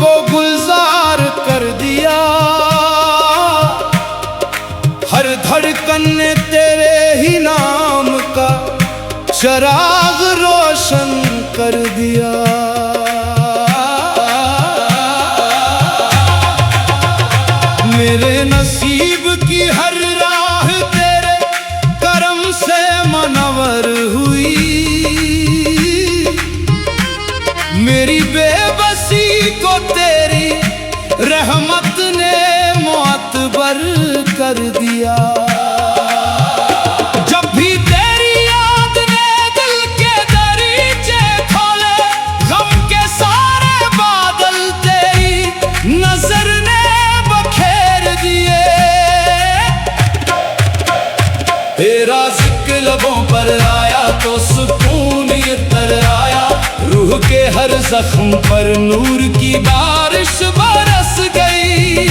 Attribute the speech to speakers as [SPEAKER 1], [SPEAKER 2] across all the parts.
[SPEAKER 1] को गुलजार कर दिया। हर धड़कन ने तेरे ही नाम का चिराग रोशन कर दिया। मेरे नसीब की हर राह तेरे करम से मनवर हुई। मेरी बेबसी को तेरी रहमत ने मुअत्बर कर दिया। जब भी तेरी याद ने दिल के दरीचे खोले, गम के सारे बादल तेरी नजर ने बखेर दिए। तेरा जिक्र लबों पर आया तो सुकून इतर आया। रूह के हर जख्म पर नूर की बारिश बरस गई।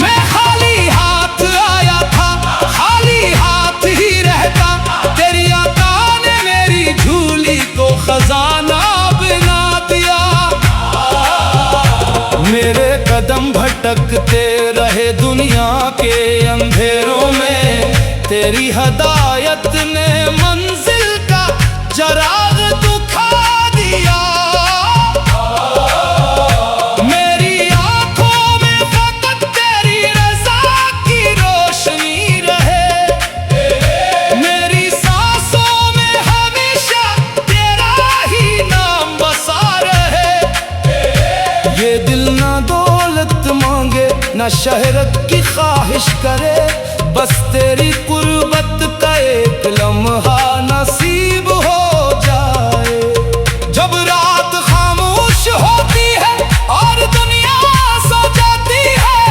[SPEAKER 1] मैं खाली हाथ आया था, खाली हाथ ही रहता। तेरी अता ने मेरी झोली को खजाना बना दिया। मेरे कदम भटकते रहे दुनिया के अंधेरों में, तेरी हदायत ने मंजिल का चिराग दिखा दिया। मेरी आंखों में फकत तेरी रज़ा की रोशनी रहे। मेरी सांसों में हमेशा तेरा ही नाम बसा रहे। ये दिल ना दौलत मांगे ना शहरत की ख्वाहिश करे, बस तेरी कुर्बत का एक लम्हा नसीब हो जाए। जब रात खामोश होती है और दुनिया सो जाती है,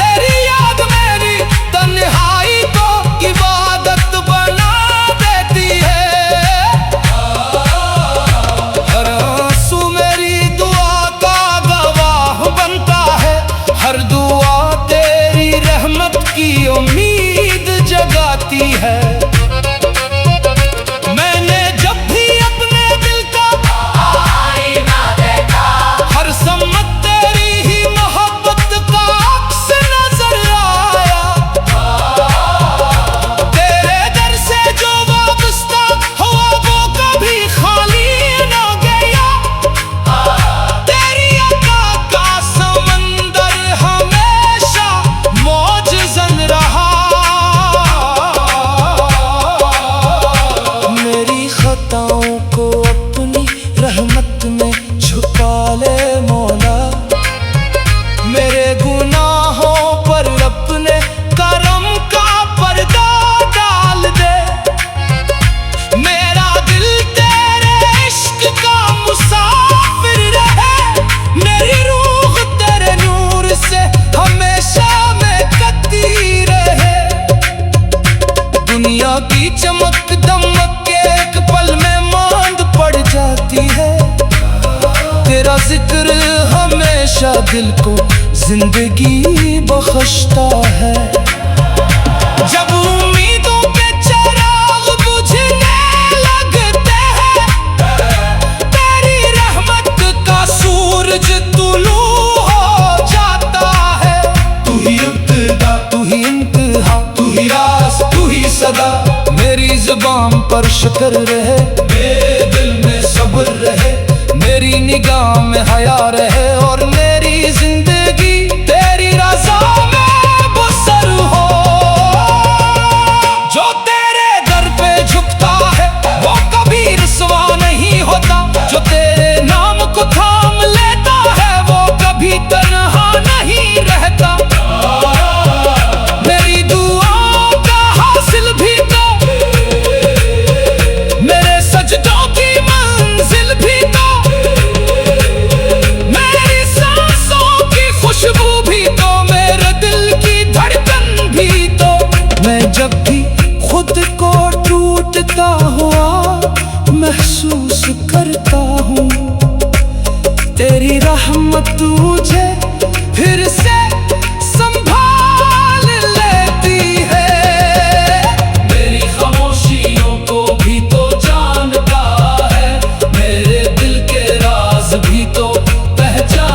[SPEAKER 1] तेरी याद मेरी तन्हाई को इबादत बना देती है। हर आंसू मेरी दुआ का गवाह बनता है। हर दुआ तेरी रहमत की उम्मीद जगाती है। मैंने जब भी अपने दिल का आईना देखा, हर सम्मत तेरी ही मोहब्बत का अक्स नजर आया। तेरे दर से जो वाबस्ता हुआ वो कभी खाली न गया। तेरी अता का समंदर हमेशा मौजज़न रहा। मेरी खताओं को अपनी रहमत में छुपा ले मौला। मेरे गुनाहों पर अपने करम का पर्दा डाल दे। मेरा दिल तेरे इश्क का मुसाफिर रहे। मेरी रूह तेरे नूर से हमेशा महकती रहे। दुनिया की चमक दमक के एक पल में मांद पड़ जाती है। तेरा जिक्र हमेशा दिल को जिंदगी बख्शता है। जब उम्मीदों के चिराग बुझने लगते हैं, तेरी रहमत का सूरज तुलू हो जाता है। तू ही इब्तिदा, तू ही इंतहा, तू ही रास, तू ही सदा। मेरी जुबान पर शुक्र रहे, मेरे दिल में सब्र रहे। मेरी निगाह में हया रहे और मेरी जिंदगी तेरी रज़ा में बसर हो। जो तेरे दर पे झुकता है वो कभी रुसवा नहीं होता। जो तेरे नाम को थाम लेता है वो कभी तन्हा नहीं रहता। मेरी दुआओं का हासिल भी तो, मेरे सजदों की मंजिल भी तो, मेरी सांसों की खुशबू भी तो, मेरे दिल की धड़कन भी तो। मैं जब भी खुद को टूटता हुआ महसूस करता हूँ, तेरी रहमत तुझे फिर से संभाल लेती है। मेरी खामोशियों को भी तो जानता है, मेरे दिल के राज भी तो पहचान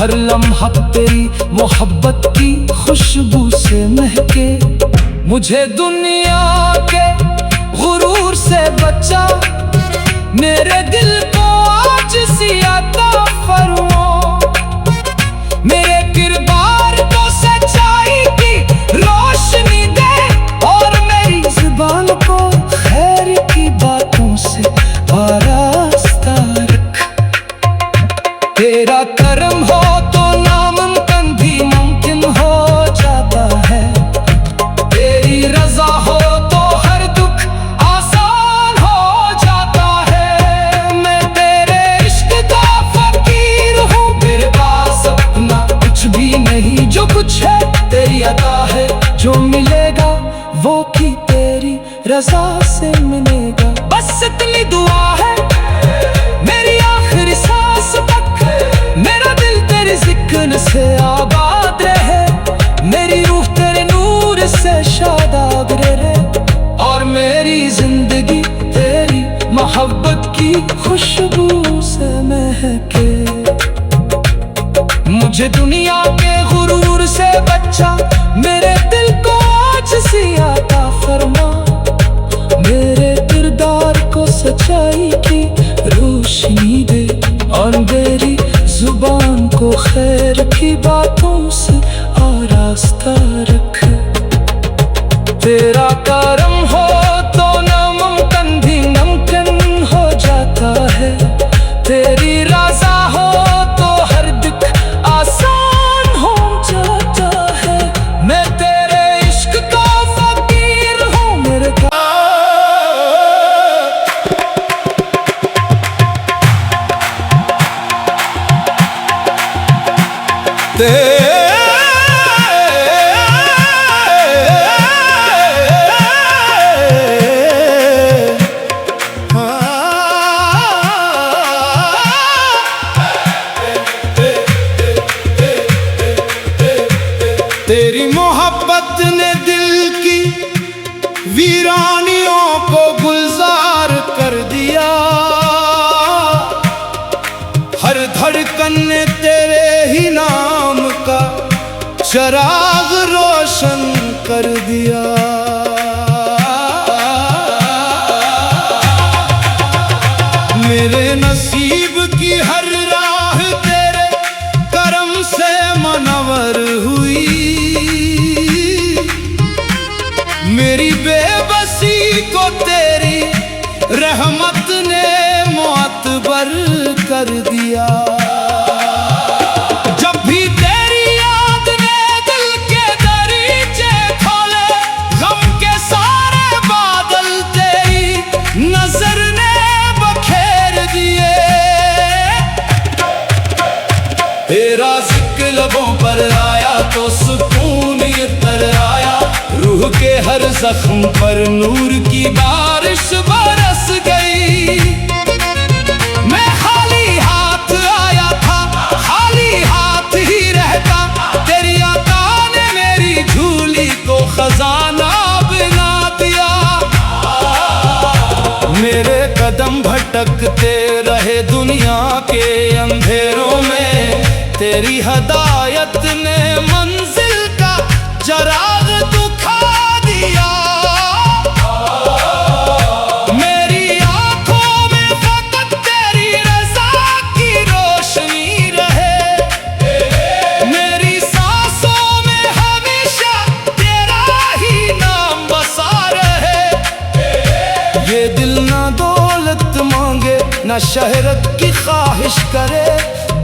[SPEAKER 1] हर लम्हा तेरी मोहब्बत की खुशबू से महके। मुझे दुनिया के गुरूर से बचा, मेरे दिल को आज सियाता फरमा। मेरे किरदार को सच्चाई की रोशनी दे, और मेरी जुबान को खैर की बातों से आरास्ता रख। तेरा करम हो तो नामुमकिन भी मुमकिन हो जाता है, तेरी रजा हो तो हर दुख आसान हो जाता है। मैं तेरे इश्क का फकीर हूँ, मेरे पास अपना कुछ भी नहीं, जो कुछ है तेरी अता है। जो मिलेगा वो भी तेरी रजा से मिलेगा। बस इतनी दुआ है मेरी आखिरी सांस तक, मेरा दिल तेरे जिक्र से आबाद रहे, मेरी रूह तेरे नूर से शादाब रहे, और मेरी जिंदगी तेरी मोहब्बत की खुशबू से महके। मुझे दुनिया के गुरूर से बचा, मेरे दिल को आज सियाता फरमा। मेरे किरदार को सच्चाई की रोशनी दे, और मेरी जुबान को खैर की बातों से आरास्ता रख। तेरा करम हो तो नामुमकिन भी मुमकिन हो जाता है, तेरी रज़ा हो तो हर दुख आसान हो जाता है। मैं तेरे इश्क का फकीर हूँ, मेरे
[SPEAKER 2] तेरी मोहब्बत ने दिल की वीरानियों को गुलजार कर दिया, हर धड़कन ने तेरे ही नाम का चराग रोशन कर दिया। मेरे नसीब की हर राह तेरे करम से मनवर हुई, मेरी बेबसी को तेरी रहमत ने मुअत्बर कर दिया। जब भी तेरी याद ने दिल के दरीचे खोले, गम के सारे बादल तेरी नजर ने बखेर दिए। तेरा जिक्र लबों पर आया तो सुकून इतर आया, रूह के हर जख्म पर नूर की बारिश बरस गई। मैं खाली हाथ आया था, खाली हाथ ही रहता, तेरी अता ने मेरी झोली को खजाना बना दिया। मेरे कदम भटकते रहे दुनिया के अंधेरों में, तेरी हदायत ने मंजिल का चराग दिखा दिया। मेरी आंखों में फकत तेरी रज़ा की रोशनी रहे, मेरी सांसों में हमेशा तेरा ही नाम बसा रहे। ये दिल ना दौलत मांगे ना शहरत की ख्वाहिश करे,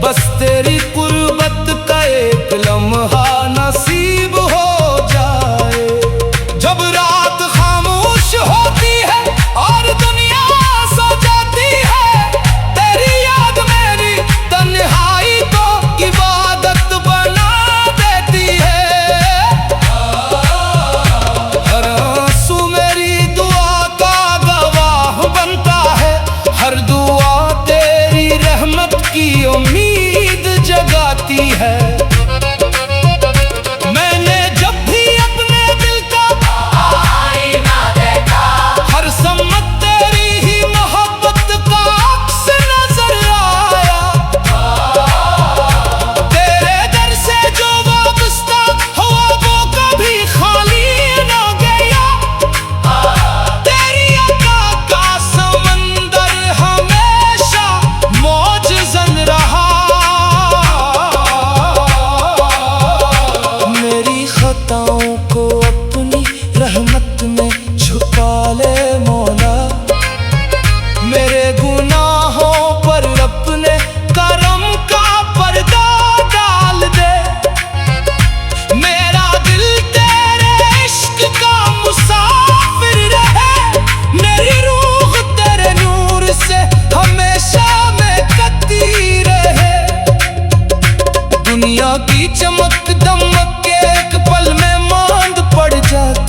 [SPEAKER 2] बस तेरी कुर्बत का एक लम्हा नसीब हो जाए। जब रात खामोश होती है और दुनिया सो जाती है, तेरी याद मेरी तन्हाई को इबादत बना देती है। हर आंसू मेरी दुआ का गवाह बनता है, हर दुआ तेरी रहमत की उम्मीद जगाती है। मैंने जब भी अपने दिल का आईना देखा, हर सम्मत तेरी ही मोहब्बत का अक्स नजर आया। तेरे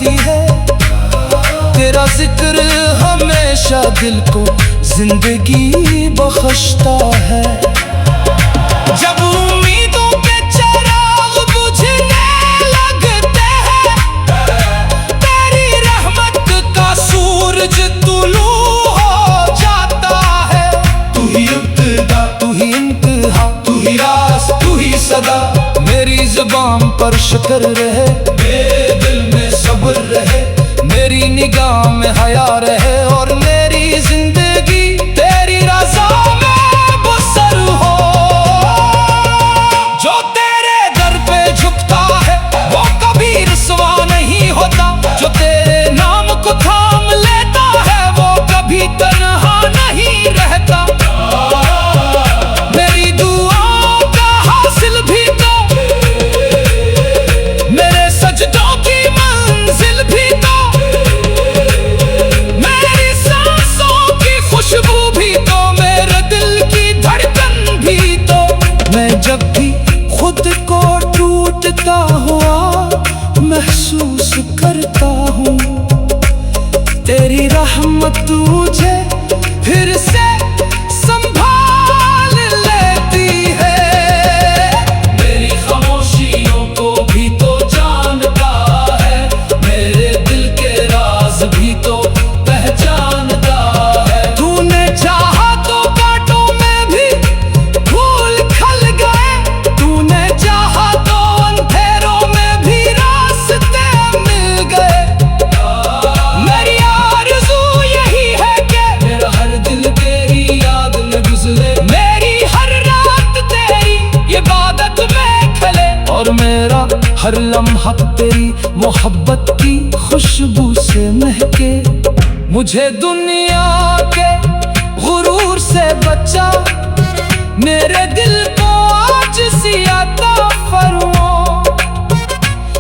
[SPEAKER 1] जाती है। तेरा जिक्र हमेशा दिल को जिंदगी बख्शता है। जब उम्मीदों के चिराग बुझने लगते हैं, तेरी रहमत का सूरज तुलू हो जाता है।
[SPEAKER 2] तू ही इब्तिदा,
[SPEAKER 1] तू ही इंतहा,
[SPEAKER 2] तू ही रास, तू ही सदा।
[SPEAKER 1] मेरी जुबान पर शुक्र रहे,
[SPEAKER 2] मेरे दिल में सब्र रहे,
[SPEAKER 1] मेरी निगाह में हया रहे, और मेरी जिंदगी तेरी रज़ा में बसर हो। जो तेरे दर पे झुकता है वो कभी रुसवा नहीं होता। जो तेरे नाम को थाम लेता है वो कभी तन्हा नहीं रहता। मेरी दुआओं का हासिल भी तो, मेरे सजदों की मंजिल भी तो, मेरी सांसों की खुशबू भी तो, मेरे दिल की धड़कन भी तो। मैं जब भी खुद को टूटता हुआ महसूस करता हूँ, तेरी रहमत तुझे फिर से संभाल लेती है।
[SPEAKER 2] मेरी खामोशियों को भी तो जानता है, मेरे दिल के राज भी तो पहचानता है।
[SPEAKER 1] तूने चाहा तो कांटों में भी फूल खिल गए, तूने चाहा तो अंधेरों में भी रास्ते मिल गए। मेरी आरज़ू यही है कि
[SPEAKER 2] मेरा हर दिल तेरी याद में गुजरे,
[SPEAKER 1] मेरी हर रात तेरी इबादत में खले, और मेरा हर लम्हा तेरी मोहब्बत की खुशबू से महके। मुझे दुनिया के गुरूर से बचा, मेरे दिल को आज सियाता फरमा।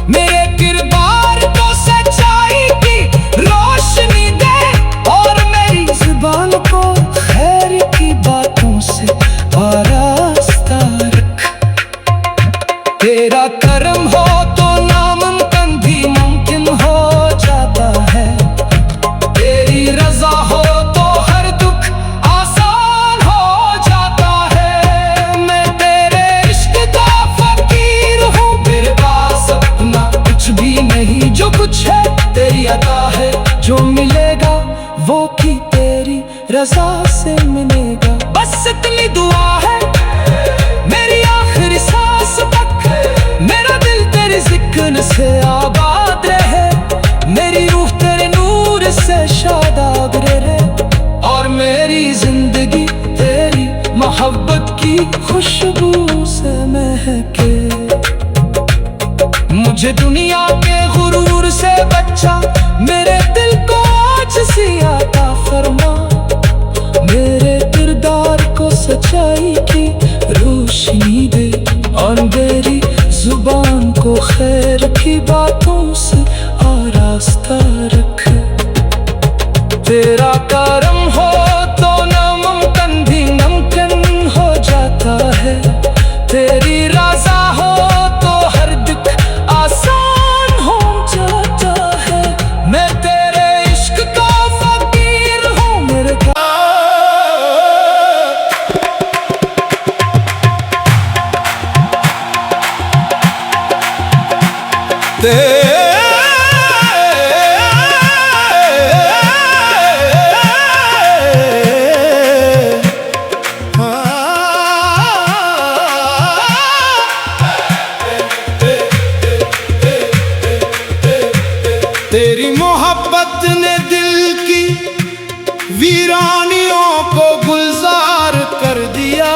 [SPEAKER 1] मेरे किरदार को सच्चाई की रोशनी दे, और मेरी जुबान को खैर की बातों से आरास्ता रख। तेरा करम हो तो नामुमकिन भी मुमकिन हो जाता है। तेरी रजा हो तो हर दुख आसान हो जाता है। मैं तेरे इश्क का फकीर हूँ,
[SPEAKER 2] मेरे पास अपना
[SPEAKER 1] कुछ भी नहीं, जो कुछ है तेरी अता है। जो मिलेगा वो भी तेरी रजा से मिलेगा। बस इतनी दुआ है मेरी आखिरी सांस तक, मेरा दिल तेरे जिक्र से आबाद रहे, मेरी रूह तेरे नूर से शादाब रहे, और मेरी जिंदगी तेरी मोहब्बत की खुशबू से महके। मुझे दुनिया के गुरूर से बचा, मेरे दिल को आज सियाता फरमा। मेरे किरदार को सच्चाई की रोशनी दे, और मेरी जुबान को खैर की बातों से आरास्ता रख। तेरा करम हो तो नामुमकिन भी मुमकिन हो जाता है। तेरी रज़ा हो तो हर दुख आसान हो जाता है। मैं तेरे इश्क का फकीर हूँ, मेरे
[SPEAKER 2] तेरी मोहब्बत ने दिल की वीरानियों को गुलजार कर दिया।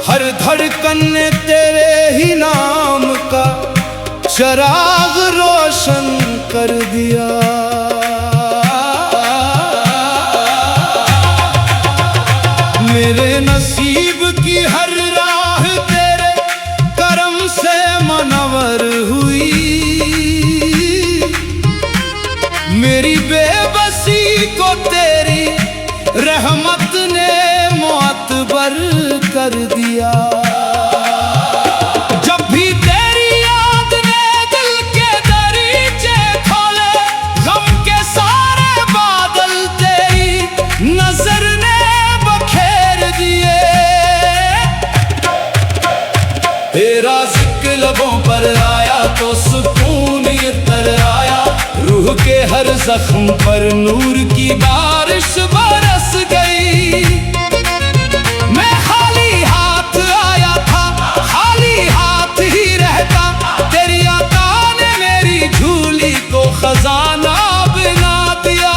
[SPEAKER 2] हर धड़कन ने तेरे ही नाम का चराग रोशन कर दिया। मेरे नसीब की हर राह तेरे करम से मनवर हुई। मेरी बेबसी को तेरी रहमत ने मुअत्बर कर दिया। जब भी तेरी याद ने दिल के के हर जख्म पर नूर की बारिश बरस गई। मैं खाली हाथ आया था, खाली हाथ ही रहता, तेरी अता ने मेरी झोली को खजाना बना दिया।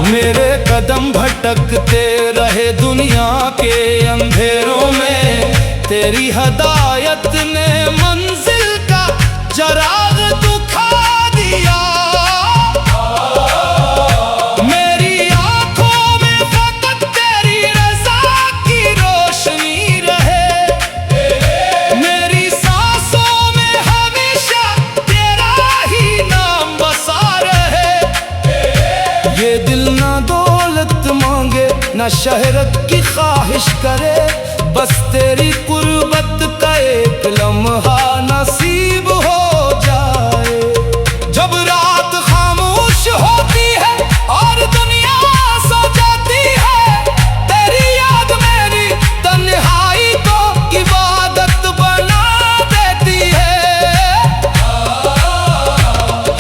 [SPEAKER 2] मेरे कदम भटकते रहे दुनिया के अंधेरों में, तेरी हदायत ने मंजिल का चराग दिखा दिया। मेरी आंखों में फकत तेरी रज़ा की रोशनी रहे, मेरी सांसों में हमेशा तेरा ही नाम बसा रहे। ये दिल ना दौलत मांगे ना शहरत की ख्वाहिश करे, बस तेरी कुर्बत का एक लम्हा नसीब हो जाए। जब रात खामोश होती है और दुनिया सो जाती है, तेरी याद मेरी तन्हाई को इबादत बना देती है।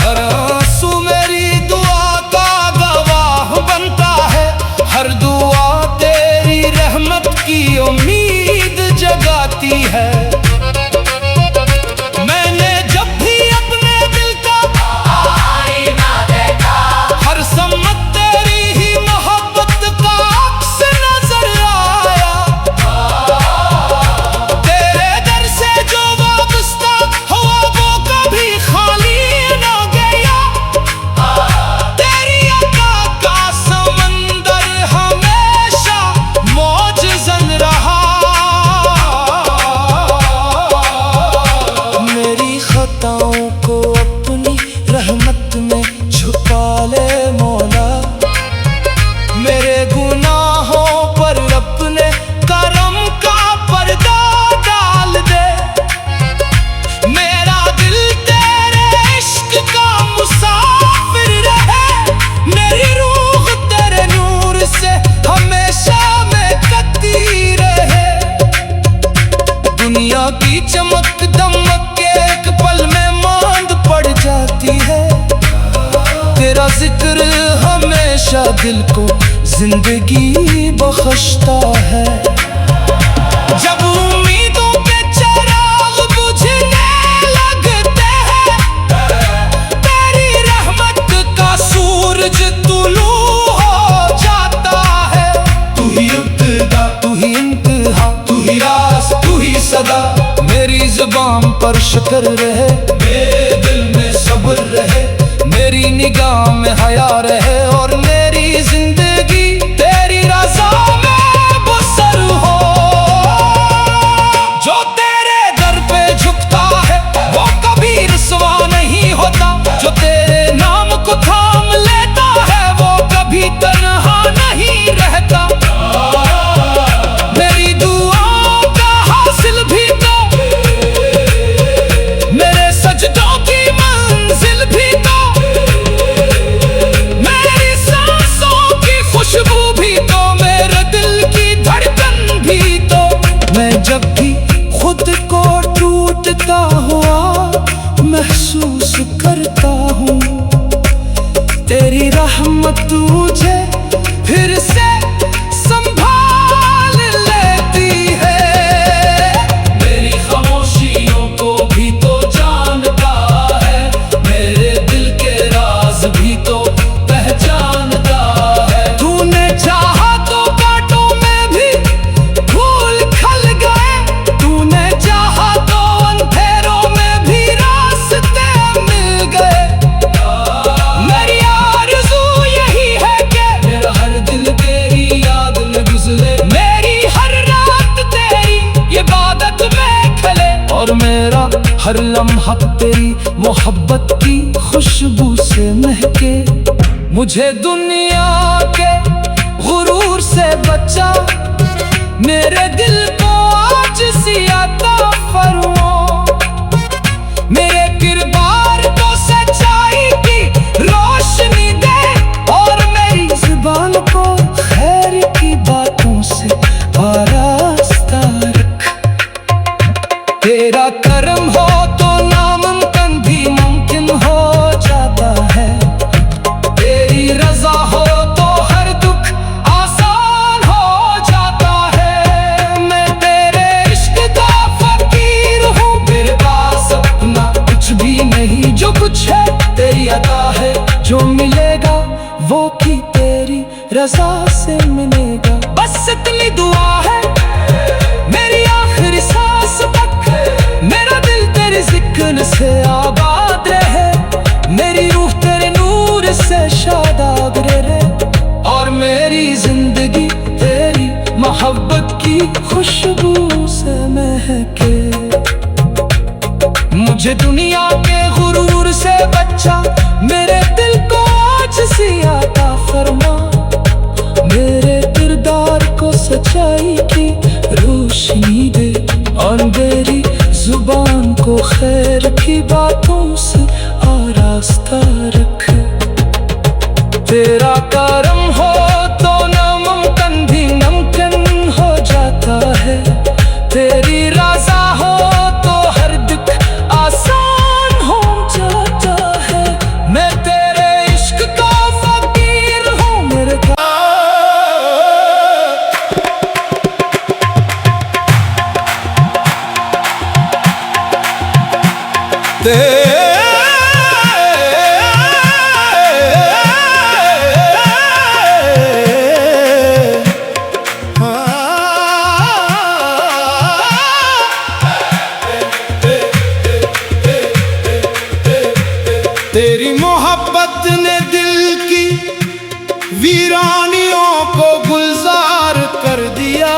[SPEAKER 2] हर आंसू मेरी दुआ का गवाह बनता है, हर दुआ तेरी रहमत की उम्मीद जगाती है। मैंने जब भी अपने दिल का आईना देखा, हर सम्मत तेरी ही मोहब्बत का अक्स नजर आया। तेरे दर से जो वाबस्ता हुआ वो कभी खाली ना गया। तेरी अता का समंदर हमेशा मौजज़न रहा। मेरी खताओं को अपनी रहमत में छुपा ले मौला, मेरे गुनाहों पर अपने करम का पर्दा डाल दे। मेरा दिल तेरे इश्क का मुसाफिर रहे, मेरी रूह तेरे नूर से हमेशा महकती रहे। दुनिया की चमक दमक के एक पल में मांद पड़ जाती है, तेरा जिक्र हमेशा दिल को जिंदगी बख्शता है। जब उम्मीदों के चिराग बुझने लगते हैं, तेरी रहमत का सूरज तुलू हो जाता है। तू ही इब्तिदा, तू ही इंतहा, तू ही राज, तू ही सदा। मेरी जुबान पर शुक्र रहे, मेरे दिल में सब्र रहे, मेरी निगाह में हया रहे और मेरी जिंदगी तेरी रज़ा में बसर हो। जो तेरे दर पे झुकता है वो कभी रुसवा नहीं होता, जो तेरे नाम को थाम लेता है वो कभी तन्हा नहीं रहता। मेरी दुआओं का हासिल भी तो, मेरे सजदों की मंजिल भी तो, मेरी सांसों की खुशबू भी तो, मेरे दिल की धड़कन भी तो। मैं जब भी खुद को टूटता हुआ महसूस करता हूँ, तेरी रहमत मुझे फिर से संभाल लेती है। मेरी खामोशियों को भी तो जानता है, मेरे दिल के राज भी तो पहचानता है। तूने चाहा तो कांटों में भी फूल खिल गए, तूने चाहा तो अंधेरों में भी रास्ते मिल गए। मेरी आरज़ू यही है कि मेरा हर दिल तेरी याद में गुजरे, मेरी हर रात तेरी इबादत में खले और मेरा हर लम्हा तेरी मोहब्बत की खुशबू से महके। मुझे दुनिया के गुरूर से बचा, मेरे दिल को आज सियाता फरमा। मेरे किरदार को सच्चाई की रोशनी दे और मेरी जुबान को खैर की बातों से आरास्ता रख। तेरा करम हो तो नामुमकिन भी मुमकिन हो
[SPEAKER 1] से आबाद रहे, मेरी रूह तेरे नूर से शादाब रहे, और मेरी जिंदगी तेरी मोहब्बत की खुशबू से महके। मुझे दुनिया के गुरूर से बचा, मेरे दिल को आज सियाता फरमा, मेरे किरदार को सच्चाई की रोशनी दे, और मेरी जुबान को खैर की बातों से आरास्ता रख। तेरा करम हो तो नामुमकिन भी मुमकिन हो जाता है, तेरी रज़ा हो तो हर दुख आसान हो जाता है। मैं तेरे इश्क का फकीर हूँ मेरे
[SPEAKER 2] तेरी मोहब्बत ने दिल की वीरानियों को गुलजार कर दिया,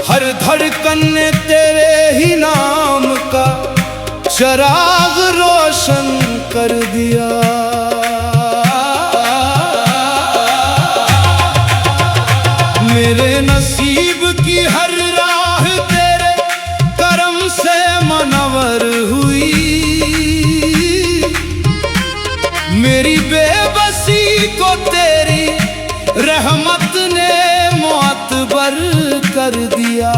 [SPEAKER 2] हर धड़कन ने तेरे ही नाम का चराग रोशन कर दिया। मेरे नसीब की हर राह तेरे करम से मनवर हुई, मेरी बेबसी को तेरी रहमत ने मुअत्बर कर दिया।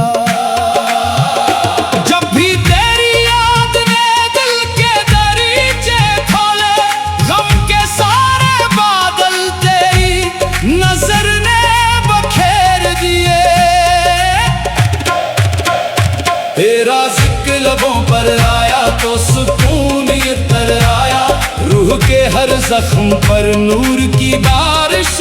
[SPEAKER 2] जब भी तेरी याद ने दिल के दरीचे खोले, गम के सारे बादल तेरी नजर ने बखेर दिए। तेरा जिक्र लबों पर आया तो सुकून इतर आया, रूह के हर जख्म पर नूर की बारिश